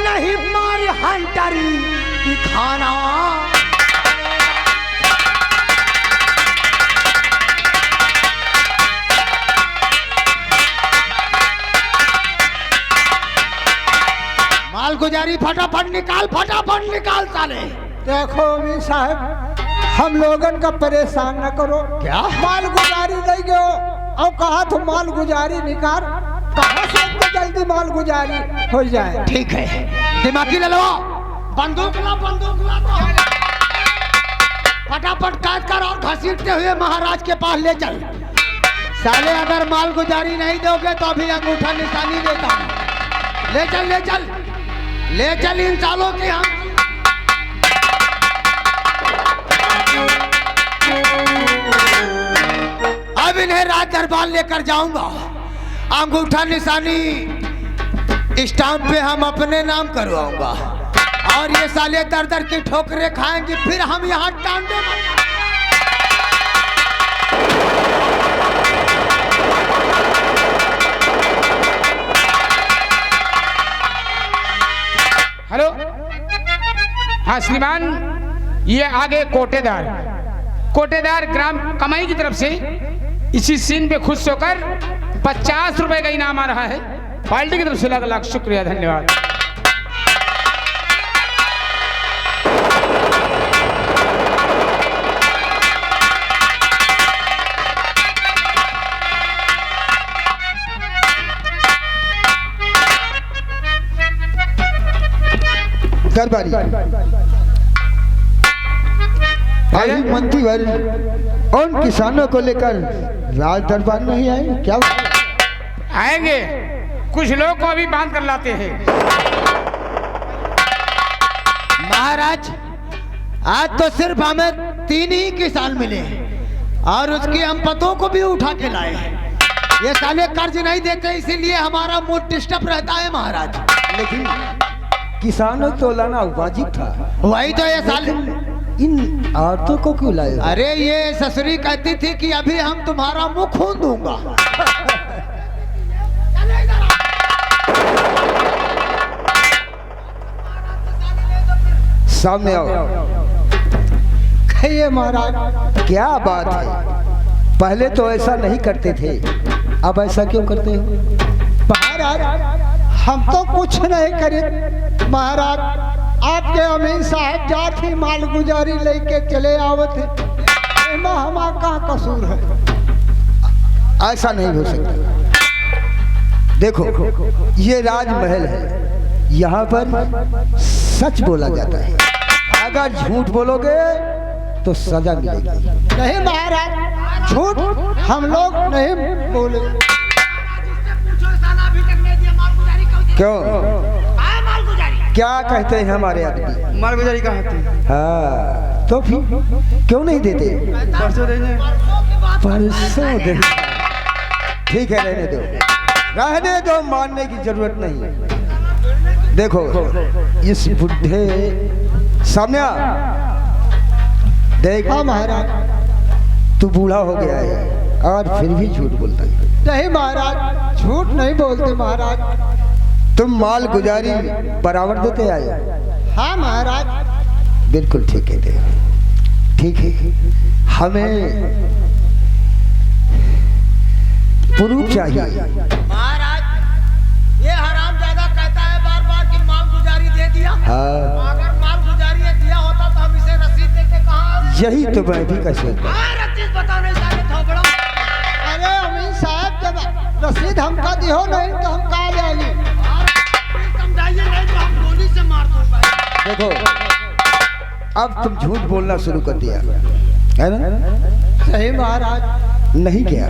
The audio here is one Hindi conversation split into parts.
नहीं मार हंटरी की खाना। माल गुजारी फटाफट निकाल साले। देखो अमीर साहब, हम लोगन का परेशान न करो। क्या माल गुजारी नहीं गयो और कहा तो माल गुजारी निकाल, कहाँ से इतनी जल्दी माल गुजारी हो जाए। ठीक है, दिमागी ले लो, बंदूक ला तो फटाफट काट कर और घसीटते हुए महाराज के पास ले चल। साले अगर माल गुजारी नहीं दोगे तो अभी अंगूठा निशानी देता हूं। ले चल इन सालों की। हम अब इन्हें राज दरबार लेकर जाऊंगा। अंगूठा निशानी स्टाम्प पे हम अपने नाम करवाऊंगा और ये साले दर दर की ठोकरें खाएंगे, फिर हम यहाँ टांडे। हेलो, हाँ श्रीमान, ये आगे कोटेदार ग्राम कमाई की तरफ से इसी सीन पे खुश होकर 50 रुपए का इनाम आ रहा है। पार्टी की तरफ से लाख लाख शुक्रिया, धन्यवाद। दरबारी आज मंत्री भर उन किसानों को लेकर राज दरबार नहीं आए क्या? आएंगे, कुछ लोग को अभी बांध कर लाते हैं। महाराज, आज तो सिर्फ हमें 3 ही किसान मिले और उसकी हम पतों को भी उठा के लाए। ये साले कर्ज नहीं देते, इसीलिए हमारा मूड डिस्टर्ब रहता है महाराज। लेकिन किसानों को लाना वाजिब था। वही तो ये साले इन औरतों को क्यों लाए? अरे ये ससुरी कहती थी कि अभी हम तुम्हारा मुंह खून दूंगा। सामने आओ। कहिए महाराज, क्या बात है? पहले तो ऐसा नहीं करते थे, अब ऐसा क्यों करते हो? महाराज, हम तो कुछ नहीं करे महाराज, आपके अमीर साहब जाती माल गुजारी लेके चले आवत है, हमारा कहाँ कसूर है? ऐसा नहीं हो सकता। देखो, ये राजमहल है, यहाँ पर सच बोला जाता है। अगर झूठ बोलोगे तो सजा मिलेगी। नहीं महाराज, झूठ हम लोग नहीं बोले। क्यों? क्या कहते हैं हमारे आदमी? माल गुजारी का हाँ, तो फिर क्यों नहीं देते? परसों देंगे। परसों दे। ठीक है, रहने दो, मानने की जरूरत नहीं। देखो, इस बुढ़े सामने देखा महाराज, तू बूढ़ा हो गया है और फिर भी झूठ बोलता है। नहीं महाराज, झूठ नहीं बोलते महाराज। तुम माल गुजारी बराबर देते आए? हाँ महाराज। बिल्कुल ठीक कहते हो। ठीक है, हमें प्रूफ चाहिए। महाराज, ये हरामजादा कहता है बार बार कि माल गुजारी दे दिया। हाँ, अगर माल गुजारी दिया होता तो हम इसे रसीद देके कहाँ? यही तो मैं भी कह सकता। रसीद बताने साले थोबड़ा। अरे अमीर साहब, जब रसीद हमका दिहो नहीं तो हम कहाँ ले ली? समझाइए, नहीं तो हम गोली से मार दूंगा। देखो, अब तुम झूठ बोलना शुरू कर दिया है ना? सही महाराज। नहीं किया,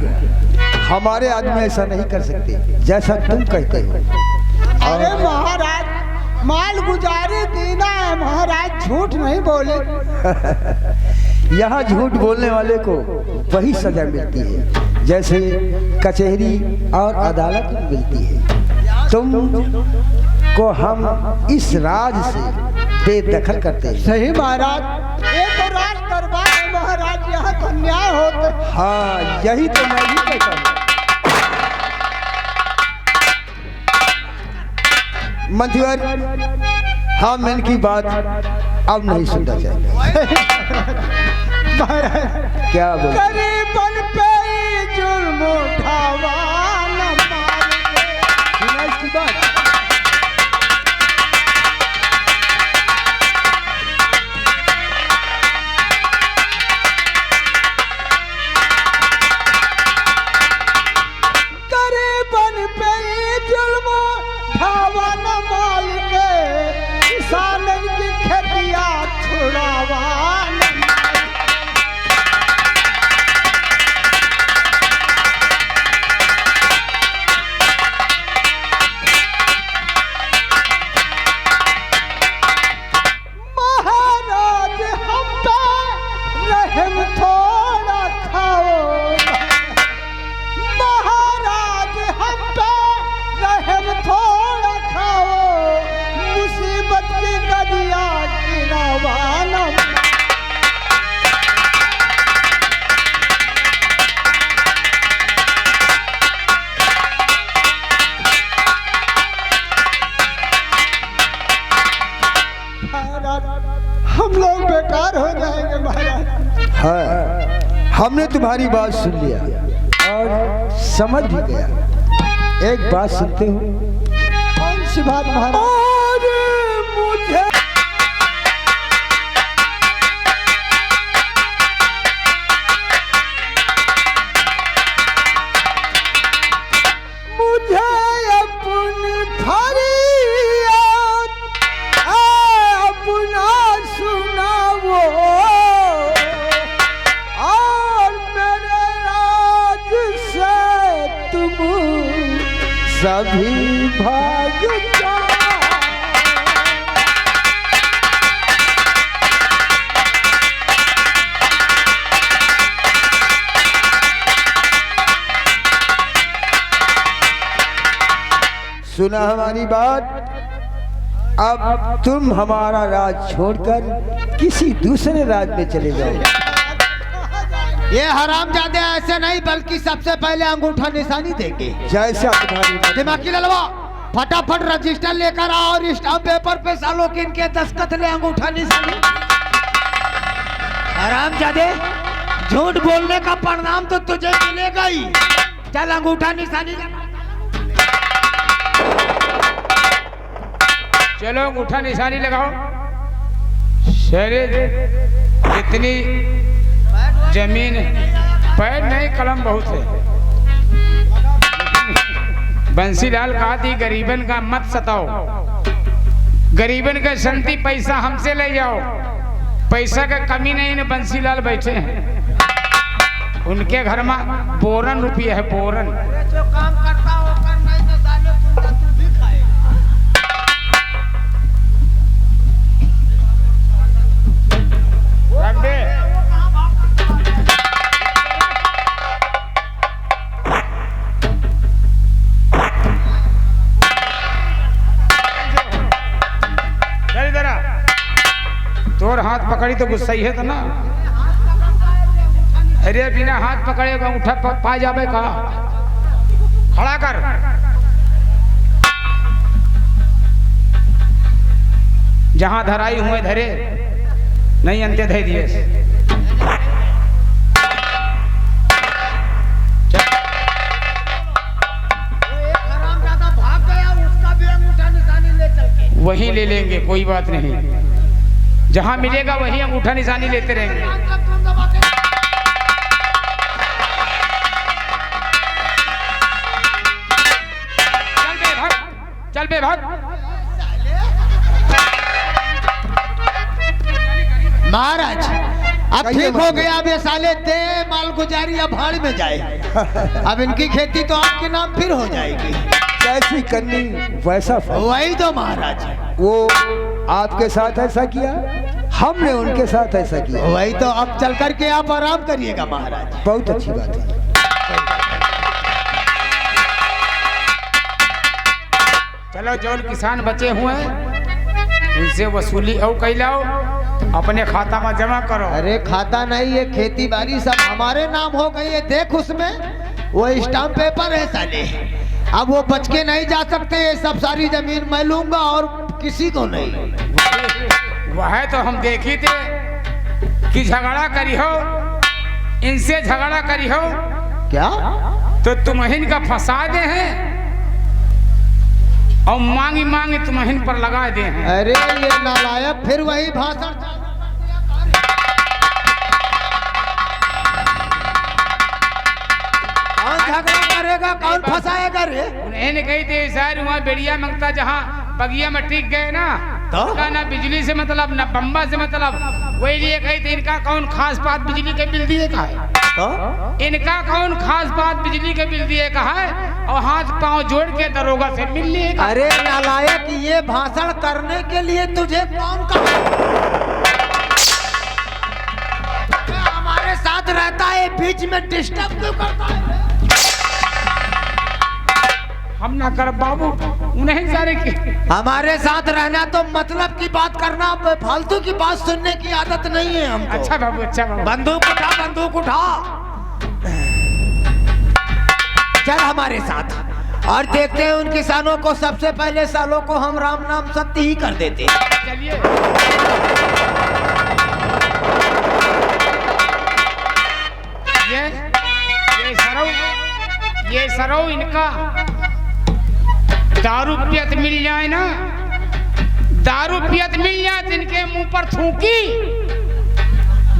हमारे आदमी ऐसा नहीं कर सकते जैसा तुम कहते हो। अरे महाराज, माल गुजारी देना है महाराज, झूठ नहीं बोले। यहाँ झूठ बोलने वाले को वही सजा मिलती है जैसे कचहरी और अदालत में मिलती है। तुम को हम इस राज से बेदखल करते हैं। सही महाराज, ये तो राज दरबार है महाराज, यहाँ तो न्याय होता। हाँ, यही तो मैं भी कहता हूँ। मंत्रीवर, हम इनकी बात अब नहीं सुनना चाहते। क्या बोल? गरीबन पे जुल्म उठावा न मारे। सुना इसकी बात? गरीबन पे जुल्म उठावा न माल के, किसानन की खेतिया छुड़ावा न महाराज हम पे रहम थोड़ा खाओ। महाराज हम पे रहम थोड़ा खाओ, मुसीबत की गदिया गिरावा न महाराज, हम लोग बेकार हो जाएंगे महाराज। हाँ, हमने तुम्हारी बात सुन लिया और समझ भी गया। एक बात सुनते हो? कौन सी बात महाराज? और मुझे मुझे अपनी फरियाद अपना सुनाओ, और मेरे राज से तुम सभी भाग जाओ। सुना हमारी बात? अब तुम हमारा राज छोड़कर किसी दूसरे राज में चले जाओ। ये हरामजादे ऐसे नहीं, बल्कि सबसे पहले अंगूठा निशानी देंगे। जैसा तुम्हारी मर्जी। दिमागी ललवा, फटाफट रजिस्टर लेकर आओ और स्टाम्प पेपर पे सालों के इनके दस्तखत ले, अंगूठा निशानी। हरामजादे, झूठ बोलने का परिणाम तो तुझे मिलेगा ही। चल अंगूठा निशानी लगा। चलो अंगूठा निशानी लगाओ। शेरे जितनी जमीन पैर नहीं, कलम बहुत है। बंसीलाल कहा थी गरीबन का मत सताओ, गरीबन का संति पैसा हमसे ले जाओ। पैसा का कमी नहीं है। बंसीलाल बैठे हैं, उनके घर में बोरन रुपया है, बोरन। जो काम करता होकर नहीं तो साले कुत्ता तू भी खाएगा। रख दे। चल इधर आ। तोर हाथ पकड़ी तो गुस्सा ही है तो ना। अरे बिना हाथ पकड़ेगा अंगूठा पा जावे का। खड़ा कर। जहां धराई हुए धरे, नहीं अंत्य धै दिए। हरामजादा भाग गया, उसका भी अंगूठा निशानी ले चल के। वहीं ले लेंगे, कोई बात नहीं। जहां मिलेगा वहीं अंगूठा निशानी लेते रहेंगे। चल बे भाग। महाराज अब ठीक हो गया। अब ये साले दे माल गुजारी अब भाड़ में जाए। अब इनकी खेती तो आपके नाम फिर हो जाएगी। जैसी करनी वैसा फल। वही तो महाराज, वो आपके साथ ऐसा किया, हमने उनके साथ ऐसा किया। वही तो। अब चल करके आप आराम करिएगा महाराज। बहुत अच्छी बात है। चलो जो किसान बचे हुए हैं उनसे वसूली और कैलाओ, अपने खाता में जमा करो। अरे खाता नहीं, ये खेती बाड़ी सब हमारे नाम हो गई है। देख उसमें वो स्टाम्प पेपर है साले। अब वो बच के नहीं जा सकते, ये सब सारी जमीन मैं लूंगा और किसी को नहीं। वह तो हम देखी थे कि झगड़ा करी हो, इनसे झगड़ा करी हो क्या? तो तुम्हें का फंसा दे हैं और मांगी मांगी तुम्हें पर लगा दे हैं। अरे ये नालायक फिर वही भाषण कौन झगड़ा करेगा, कौन फंसाएगा रे? उन्हें कही थे सर वहाँ बेड़िया मंगता जहाँ बगिया में टिक गए ना तो? ना बिजली से मतलब ना बम्बा से मतलब, वही लिए कही थी इनका कौन खास बात बिजली के बिल दिए का है, तो? इनका कौन खास बात बिजली के बिल दिए का है और हाथ पांव जोड़ के दरोगा से मिल लिए का। अरे नालायक, ये भाषण करने के लिए तुझे कौन कहा? हमारे साथ रहता है, बीच में डिस्टर्ब क्यों करता है? हम ना कर बाबू, उन्हें सारे की हमारे साथ रहना तो मतलब की बात करना, फालतू की बात सुनने की आदत नहीं है हमको। अच्छा बाबू, अच्छा बाबू। बंदूक उठा, बंदूक उठा, चल हमारे साथ और देखते हैं उन किसानों को। सबसे पहले सालों को हम राम नाम सत्य ही कर देते हैं। चलिए ये सरौ इनका दारू पियत मिल जाए ना, दारू पियत मिल जाए तो इनके मुंह पर थूकी,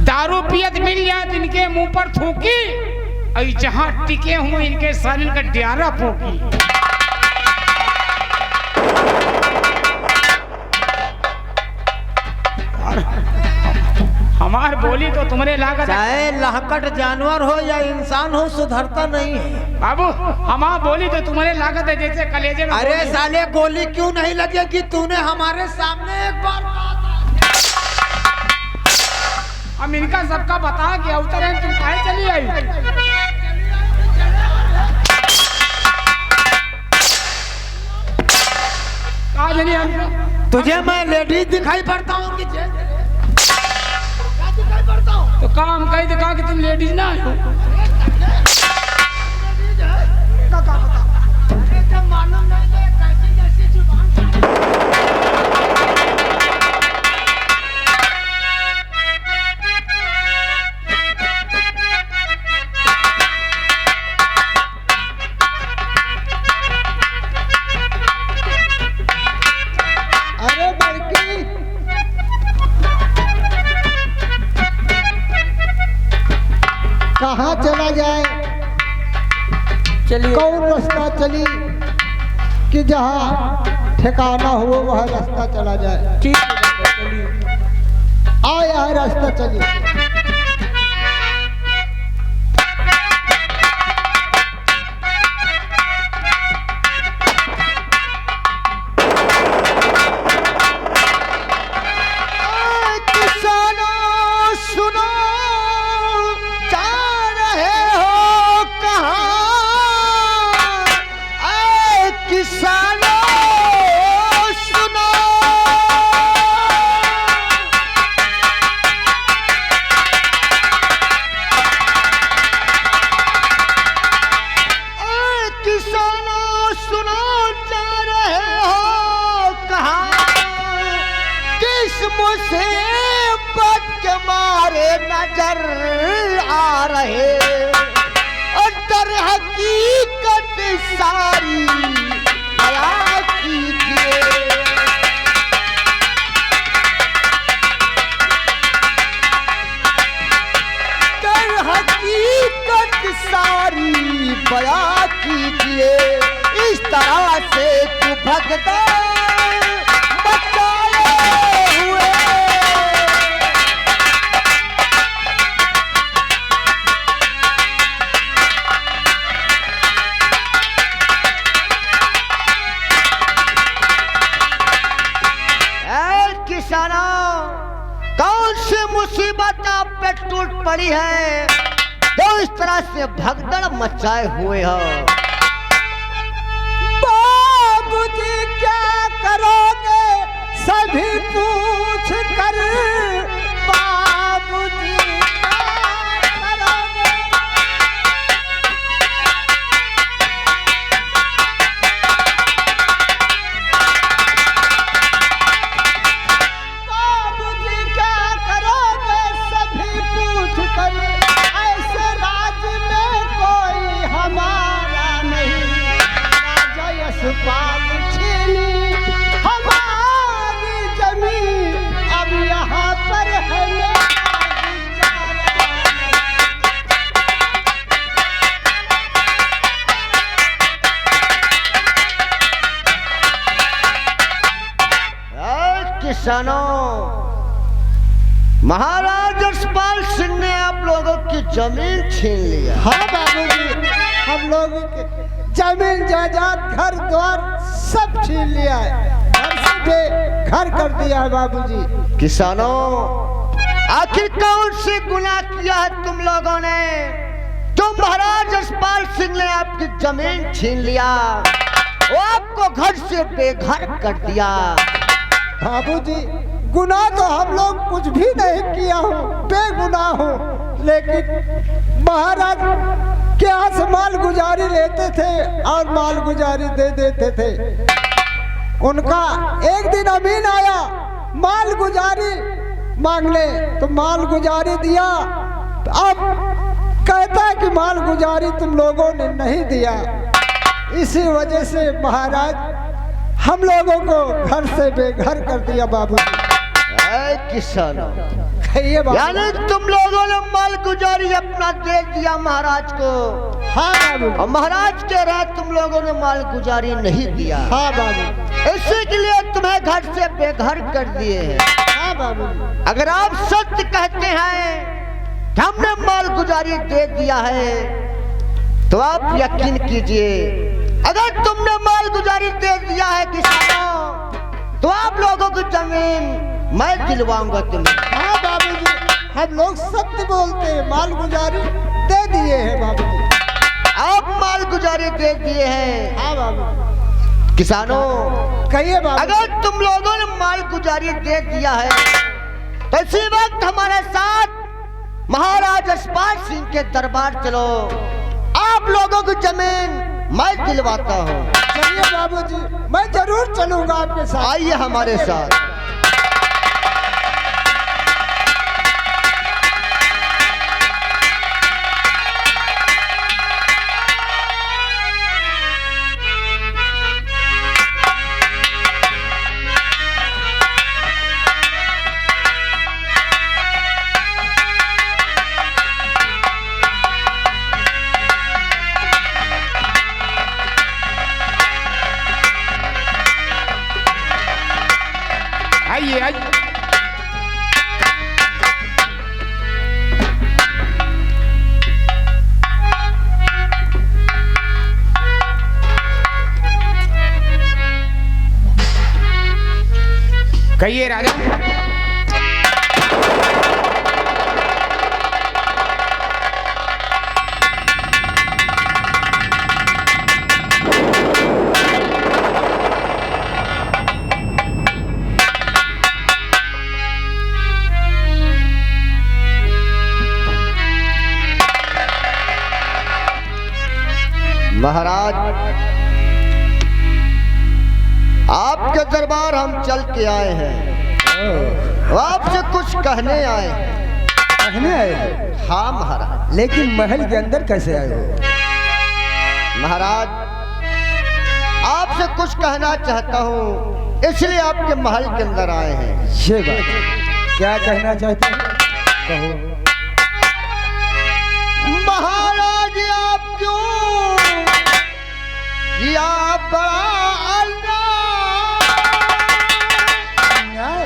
दारू पियत मिल जाए तो इनके मुंह पर थूकी, और जहां टिके हुए इनके शरीर का डियारा फूकी। हमार बोली तो तुम्हारे लागत, चाहे लहकट जानवर हो या इंसान हो, सुधरता नहीं है बाबू। हमार बोली तो तुम्हारे लागत है जैसे कलेजे में। अरे साले, गोली क्यों नहीं लगेगी? तूने हमारे सामने एक बार हम इनका सबका बता के उतर है, तुम काहे चली आई? कहा चली हम? तुझे मैं लेडीज दिखाई पड़ता हूँ कि तो काम कही तो कहा कि तुम लेडीज ना हो। अरे बड़की, कहाँ चला जाए? चलिए कौन रास्ता चली कि जहाँ ठिकाना हो वह रास्ता चला जाए? ठीक है बाबा, चलिए। आया है रास्ता, चलिए। किसानों सुनो, जा रहे हो कहाँ? ऐ किसानों सुनो, ऐ किसानों सुनो, जा रहे हो कहाँ? किस मुसीबत के मारे नजर आ रहे, और दर हकीकत सारी बयां कीजिए। दर हकीकत सारी बयां कीजिए। इस तरह से तू भगदा कौन सी मुसीबत आप पे टूट पड़ी है जो इस तरह से भगदड़ मचाए हुए हो? बाबूजी क्या करोगे सभी पूछ कर, बाबूजी क्या करोगे? किसानों, महाराज यशपाल सिंह ने आप लोगों की जमीन छीन लिया। हाँ बाबूजी, हम लोग जमीन जायदाद घर द्वार सब छीन लिया है, घर से बेघर कर दिया है बाबूजी। किसानों, आखिर कौन सी गुनाह किया है तुम लोगों ने जो महाराज यशपाल सिंह ने आपकी जमीन छीन लिया, वो आपको घर से बेघर कर दिया? बाबूजी, गुनाह तो हम लोग कुछ भी नहीं किया हो, बेगुनाह हो, लेकिन महाराज के यहाँ से माल गुजारी लेते थे और माल गुजारी दे देते थे। उनका एक दिन अमीन आया माल गुजारी मांगने, तो माल गुजारी दिया, तो अब कहता है कि माल गुजारी तुम लोगों ने नहीं दिया। इसी वजह से महाराज हम लोगों को घर से बेघर कर दिया बाबूजी। किसानों, यानी तुम लोगों ने माल गुजारी अपना दे दिया महाराज को? हाँ बाबू। और महाराज कह रहा है तुम लोगों ने माल गुजारी नहीं दिया? हाँ बाबू। इसी के लिए तुम्हें घर से बेघर कर दिए हैं। हाँ बाबू। अगर आप सत्य कहते हैं कि हमने माल गुजारी दे दिया है, तो आप यकीन कीजिए, अगर तुमने माल गुजारी दे दिया है किसानों, तो आप लोगों की जमीन मैं दिलवाऊंगा तुम्हें। हाँ बाबूजी, हम लोग सत्य बोलते हैं, माल गुजारी दे दिए हैं बाबूजी। आप माल गुजारी दे दिए हैं? हाँ बाबू। किसानों, कहिए बाबू। अगर तुम लोगों ने माल गुजारी दे दिया है, तो इसी वक्त हमारे साथ महाराज यशपाल सिंह के दरबार चलो, आप लोगों की जमीन मैं दिलवाता हूँ। चलिए बाबूजी, मैं जरूर चलूंगा आपके साथ। आइए हमारे साथ। आइए आइए। कहिए राजा। महाराज, आपके दरबार हम चल के आए हैं, आपसे कुछ कहने आए हैं। कहने आए हो? हाँ महाराज। लेकिन महल के अंदर कैसे आए हो? महाराज, आपसे कुछ कहना चाहता हूँ, इसलिए आपके महल के अंदर आए हैं। ये बात क्या कहना चाहते हैं? कहो। महाराज, आप क्यों या बड़ा अन्याय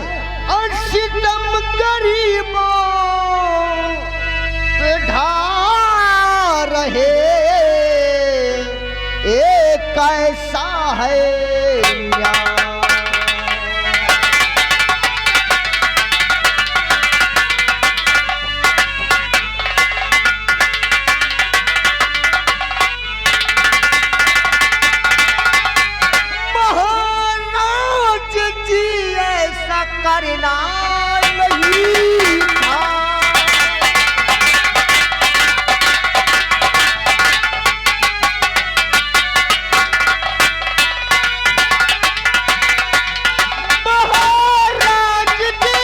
और सितम गरीबों पे ढा रहे, ये कैसा है न्याय? करना नहीं था। महाराज जी,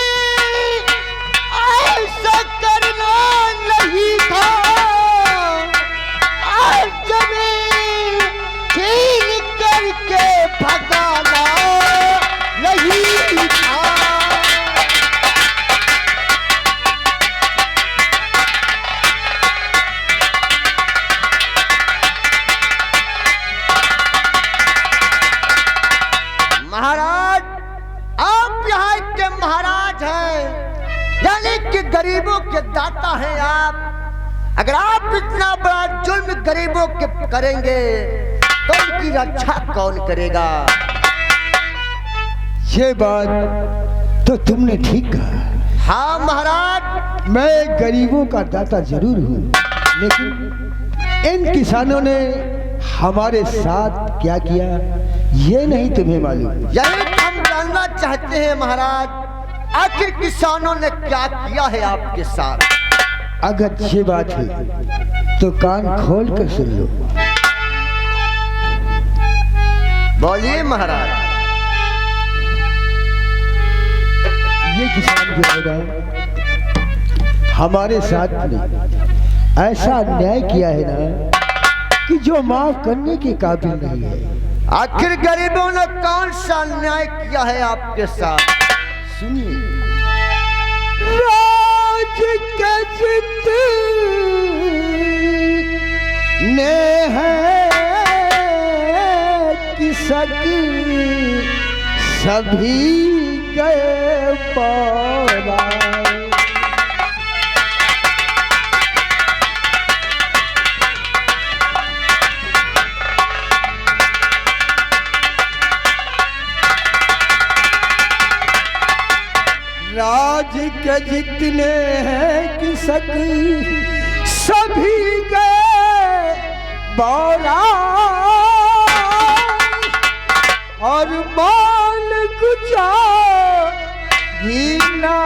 ऐसा करना नहीं था। आज जमीन छीन करके भगाना नहीं था। यानी कि गरीबों के दाता हैं आप। अगर आप इतना बड़ा जुल्म गरीबों के करेंगे तो उनकी रक्षा कौन करेगा? ये बात तो तुमने ठीक कहा। हाँ महाराज, मैं गरीबों का दाता जरूर हूँ, लेकिन इन किसानों ने हमारे साथ क्या किया ये नहीं तुम्हें मालूम। यही हम जानना चाहते हैं महाराज, आखिर किसानों ने क्या किया है आपके साथ? अगर ये बात है तो कान खोल कर सुन लो। बोलिए महाराज। ये किसान जो है ना, हमारे साथ में ऐसा अन्याय किया है ना कि जो माफ करने के काबिल नहीं है। आखिर गरीबों ने कौन सा अन्याय किया है आपके साथ? सुनिए। राज के जितने हैं किसक सभी गए पौराए। राज के जितने हैं किसक सभी गए बौरा और माल गुजार ही ना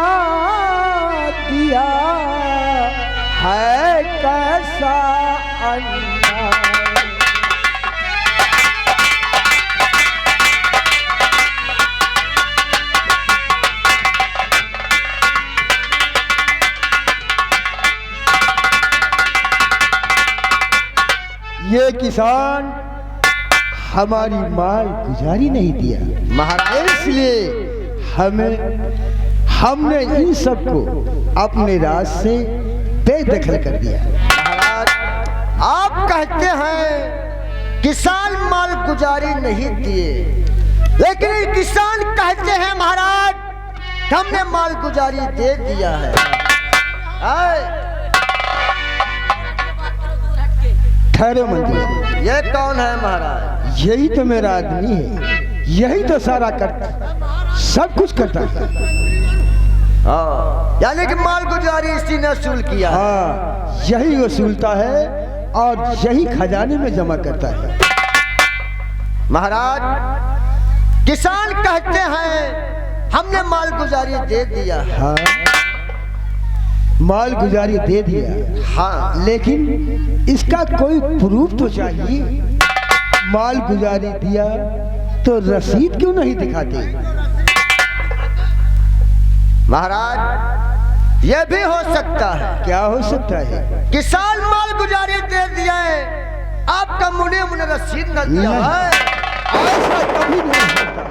दिया है कैसा अन्याय। ये किसान हमारी माल गुजारी नहीं दिया महाराज, इसलिए हमने इन सबको अपने राज से बेदखल कर दिया। महाराज, आप कहते हैं किसान माल गुजारी नहीं दिए, लेकिन ये किसान कहते हैं महाराज हमने माल गुजारी दे दिया है। ठहरो मंत्री, ये कौन है महाराज? यही तो मेरा आदमी है, यही तो सारा करता, सब कुछ करता है। हाँ, यानी कि माल गुजारी इसी ने वसूल किया है। हाँ, यही वसूलता है और यही खजाने में जमा करता है। महाराज, किसान कहते हैं हमने माल गुजारी दे दिया है। हाँ, माल गुजारी दे दिया, हाँ, लेकिन इसका कोई प्रूफ तो चाहिए। माल गुजारी दिया तो रसीद क्यों नहीं दिखाते? महाराज, यह भी हो सकता है। क्या हो सकता है? किसान माल गुजारी दे दिया है, आपका मुने रसीद न दिया है। ऐसा कभी नहीं होता,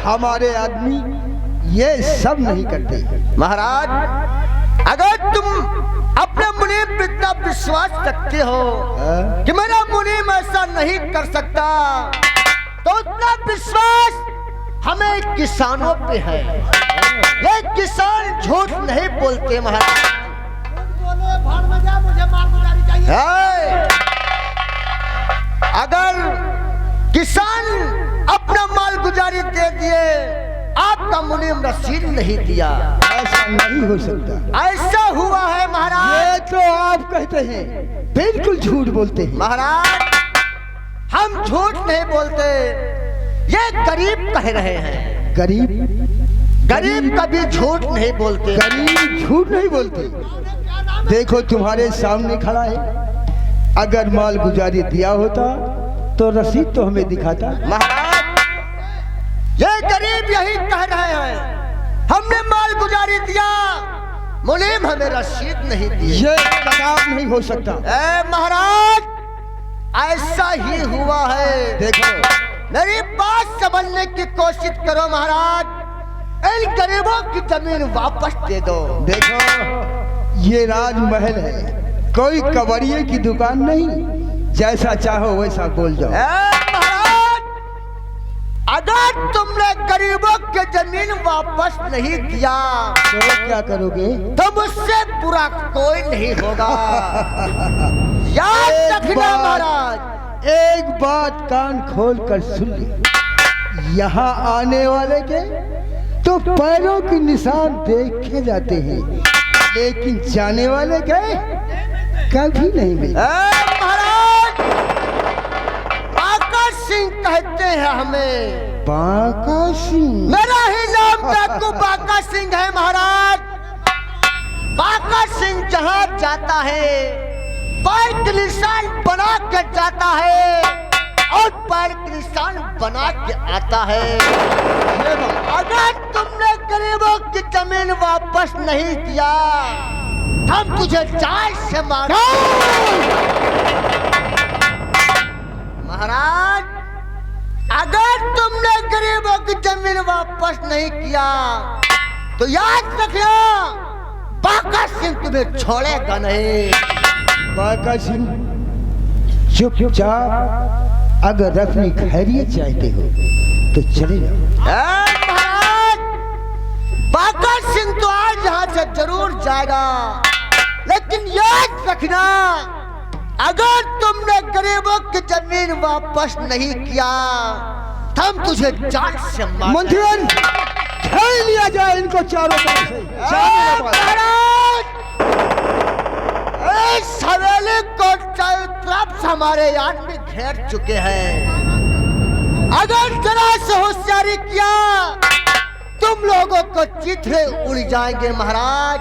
हमारे आदमी ये सब नहीं करते। महाराज, अगर तुम अपने मुनीम पर इतना विश्वास रखते हो कि मेरा मुनीम ऐसा नहीं कर सकता, तो उतना विश्वास हमें किसानों पे है। ये किसान झूठ नहीं बोलते महाराज। मुझे माल गुजारी चाहिए। अगर किसान अपना माल गुजारी दे दिए, आपका मुनीम रसीद नहीं दिया, ऐसा नहीं हो सकता। ऐसा हुआ है महाराज। ये तो आप कहते हैं, बिल्कुल झूठ बोलते हैं। महाराज, हम झूठ नहीं बोलते, ये गरीब कह रहे हैं। गरीब कभी झूठ नहीं बोलते। गरीब झूठ नहीं बोलते। देखो तुम्हारे सामने खड़ा है, अगर माल गुजारी दिया होता तो रसीद तो हमें दिखाता। महाराज, ये गरीब यही कह रहे हैं हमने माल गुजारी दिया, मुनीम हमें रसीद नहीं दी। ये कदाप नहीं हो सकता। महाराज, ऐसा ही हुआ है। देखो, मेरी बात समझने की कोशिश करो महाराज। इन गरीबों की जमीन वापस दे दो। देखो, ये राजमहल है, कोई कवड़िये की दुकान नहीं। जैसा चाहो वैसा बोल जाओ। महाराज, अगर तुमने गरीबों के जमीन वापस नहीं दिया तो क्या करोगे? तो मुझसे बुरा कोई नहीं होगा। याद रखना महाराज। एक बात कान खोल कर सुन ले, यहाँ आने वाले के तो पैरों के निशान देखे जाते हैं, लेकिन जाने वाले के कभी नहीं मिलते। महाराज, बाका सिंह कहते हैं हमें। बाका सिंह? मेरा ही नाम डाकू बाका सिंह है महाराज। बाका सिंह जहाँ जाता है पैर के निशान बना के जाता है और पैर के निशान बना के आता है। अगर तुमने गरीबों की जमीन वापस नहीं दिया हम तुझे जान से मार। महाराज, अगर तुमने गरीबों की जमीन वापस नहीं किया तो याद रखना बाका सिंह तुम्हें छोड़ेगा नहीं। बाका सिंह चुपचाप, अगर अपनी खैरियत चाहते हो तो चले जाओ। महाराज, बाका सिंह तो आज यहाँ से जरूर जाएगा, लेकिन याद रखना अगर तुमने गरीबों की जमीन वापस नहीं किया हम तुझे जान से मार। मंत्रियन, घेर लिया जाए इनको चारों तरफ से। महाराज, इस हवेली को चारों तरफ से हमारे आदमी घेर चुके हैं। अगर जरा से होशियारी किया तुम लोगों को चिथड़े उड़ जाएंगे। महाराज,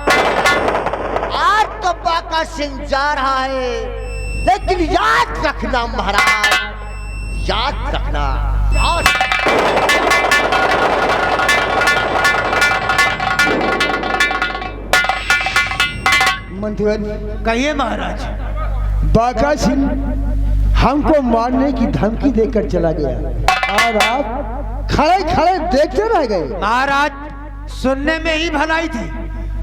आज तो बाका सिंह जा रहा है, लेकिन याद रखना महाराज, याद रखना। मंत्रियन, कहिए महाराज। बाका सिंह हमको मारने की धमकी देकर चला गया और आप खड़े खड़े देखते रह गए। महाराज, सुनने में ही भलाई थी,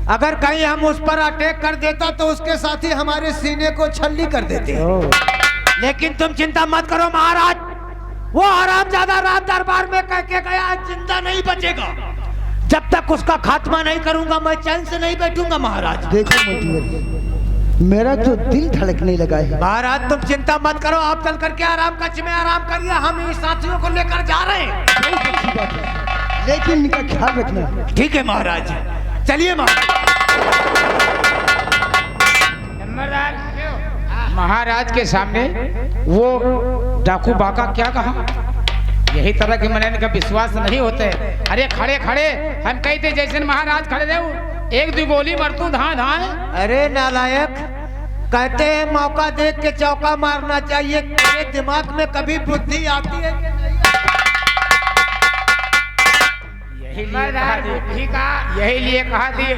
अगर कहीं हम उस पर अटैक कर देता तो उसके साथ ही हमारे सीने को छल्ली कर देते। लेकिन तुम चिंता मत करो महाराज, वो हरामजादा रात दरबार में कह के गया जिंदा नहीं बचेगा। जब तक उसका खात्मा नहीं करूंगा मैं चैन से नहीं बैठूंगा महाराज। देखो मंत्रियन, मेरा तो दिल धड़कने लगा है। महाराज तुम चिंता मत करो, आप चल करके आराम कक्ष में आराम करिए, हम इन साथियों को लेकर जा रहे हैं। बहुत अच्छी बात है, लेकिन इनका ख्याल रखना। ठीक है महाराज, चलिए महाराज के सामने वो डाकू बाका क्या कहा? यही तरह के मन का विश्वास नहीं होते। अरे खड़े खड़े हम कहते जैसे महाराज खड़े रहे, एक दो गोली मरतू धां धां। अरे नालायक, कहते हैं मौका देख के चौका मारना चाहिए। तेरे दिमाग में कभी बुद्धि आती है कि नहीं? यही लिए कहा थी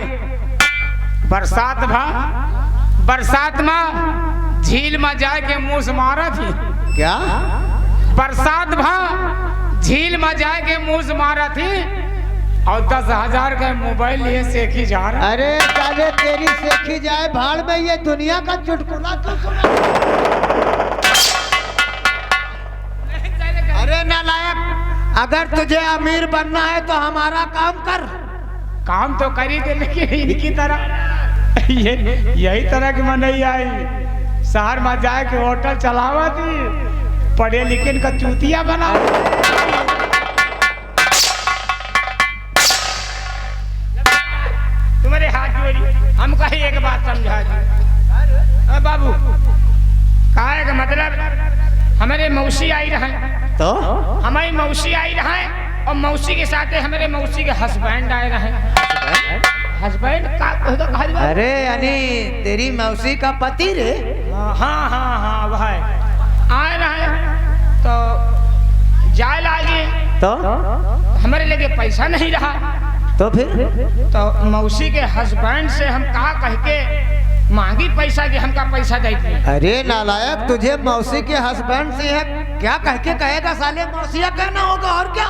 बरसात में झील में जाए के मुंह से मारा थी। क्या बरसात झील में जाए के मुंह से मारा थी और 10,000 का मोबाइल लिए सेखी जा रहा। अरे साले तेरी सेखी जाए भाड़ में, ये दुनिया का चुटकुला क्यों सुना? अरे नालायक, अगर तुझे अमीर बनना है तो हमारा काम कर। काम तो करी थे, लेकिन इनकी तरह यही तरह की मन नहीं आई। शहर में जाए के होटल चलावा थी, पढ़े लिखे का चूतिया बना। तुम्हारे हाथ जोड़ी हम कहीं एक बात समझा दी बाबू, कहा का मतलब हमारे मौसी आई रहे तो हमारी मौसी आई रहे और मौसी के साथ हमारे मौसी के हस्बैंड आए रहे। हस्बैंड का अरे यानी तेरी मौसी का पति रे? हाँ वह आए रहे तो जाए लागे तो हमारे लगे पैसा नहीं रहा, तो फिर तो मौसी के हस्बैंड से हम कहा कह के मांगी पैसा कि हमका पैसा दे दिए। अरे नालायक, तुझे मौसी के हस्बैंड से है क्या कह के कहेगा? साले मौसिया कहना होगा और क्या।